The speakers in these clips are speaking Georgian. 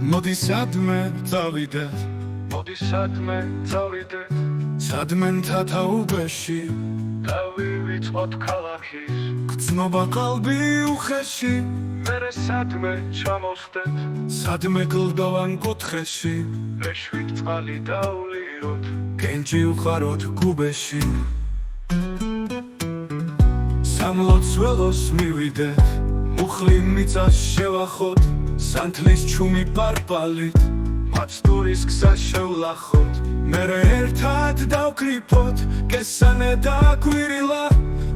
მოდი სადმე წავიდეთ, მოდი სადმე წავიდეთ, სადმე თათაუბეში დავივიწყოთ ქალაქის, გრძნობა ყალბი უხეში, მერე სადმე ჩამოვხდეთ, სადმე კლდოვან კუთხეში, რეშვით წყალი დავლიროთ, კენჭი უხაროთ გუბეში. სამლოც ველოს მივიდეთ, მუხლი მიწას შევახოთ, სანთლის ჩუმი პარპალით, მაცდურის გზა შევლახოთ, მერე ერთად დავკრიფოთ, კესანე და გვირილა,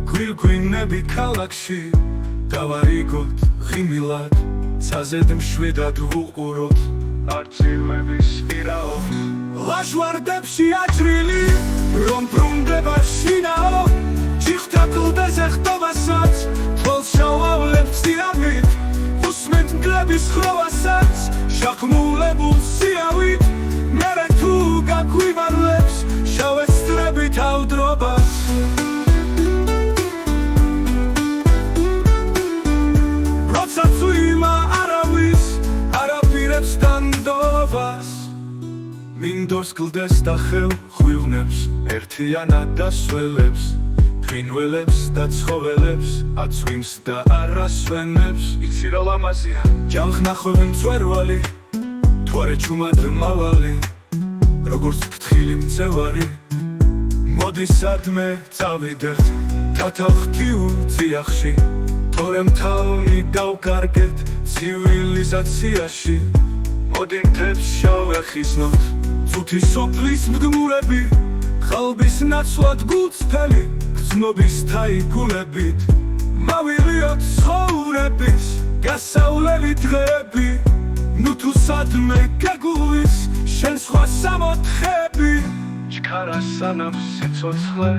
გვირგვინები ქალაქში, დავარიგოთ ღიმილად, ცაზედ მშვიდად ვუყუროთ, არწივების ირაოთ. ლაჟვარდებში აჭრილი, რომ ბრუნდება შინაო, ჯიხთა კლდეზე ხტობასაც, თვალს შავავლებს სიამით, უსმენთ მგლების ხროვასაც, შაყმულებულ სიავით, მერე თუ გაგვიმარლებს, შავესწრებით ავდრობას. როცა წვიმა არავის, არაპირებს დანდობას, მინდორს კლდეს და ხელ ხვივნებს, ერთიანად დასველებს, ფრინველებს და ცხოველებს, აწვიმს და არასვენებს. იცი რა ლამაზია, ჯანხნახვევი მწვერვალი, თუ არა ჩუმად მავალი, როგორც ფრთხილი მწევარი. მოდი სადმე წავიდეთ, თათალღთიურ წიაღში, თორემ თავი დავკარგეთ ცივილიზაციაში. მოდი მთებს შავეხიზნოთ, წუთი სოფლის მდგმურები, ყალბის ნაცვლად გულწრფელი, გრძნობის თაიგულებით, მავიღიოთ ცხოვრების გასავლელი დღეები. ნუ თუ სადმე გაგულის, შენ სხვა სამოთხეები. ჩქარა სანამ სიცოცხლე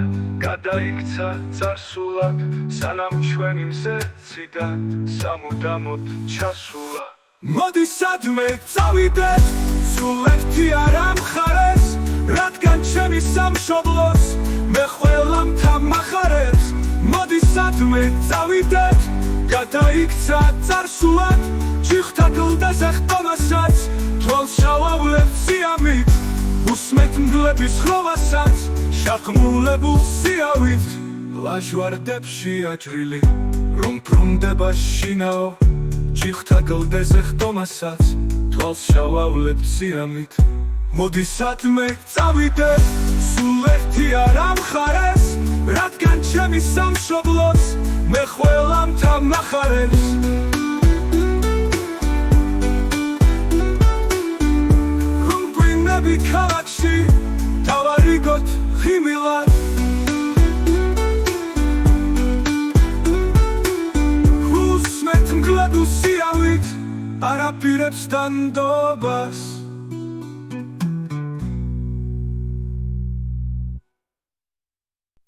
გადაიქცა წარსულად, სანამ ჩვენი მზეციდან სამუდამოდ ჩასულა. მოდი სადმე წავიდეთ, სულ ერთი არა მხარეს, რადგან ჩემი სამშობლოს მე ყველამ თამახარებს. მოდი სადმე წავიდეთ, გადაიქცა წარსულად, ჯიხთა კლდეზე ხტომასაც, თვალს შავავლებს სიამით, უსმენთ მგლების ხროვასაც, შაყმულებულ სიავით. ლაჟვარდებში აჭრილი, რომ ბრუნდება შინაო, ჯიხთა კლდეზე ხტომასაც, თვალს შავავლებს სიამით. მოდი სადმე წავიდეთ, სულ ერთი არა მხარეს, რადგან ჩემი სამშობლოს მე ყველამ თამახარებს. გვირგვინები ქალაქში, დავარიგოთ ღიმილად, უსმენთ მგლად უსიავით, არაპირებს დანდობას.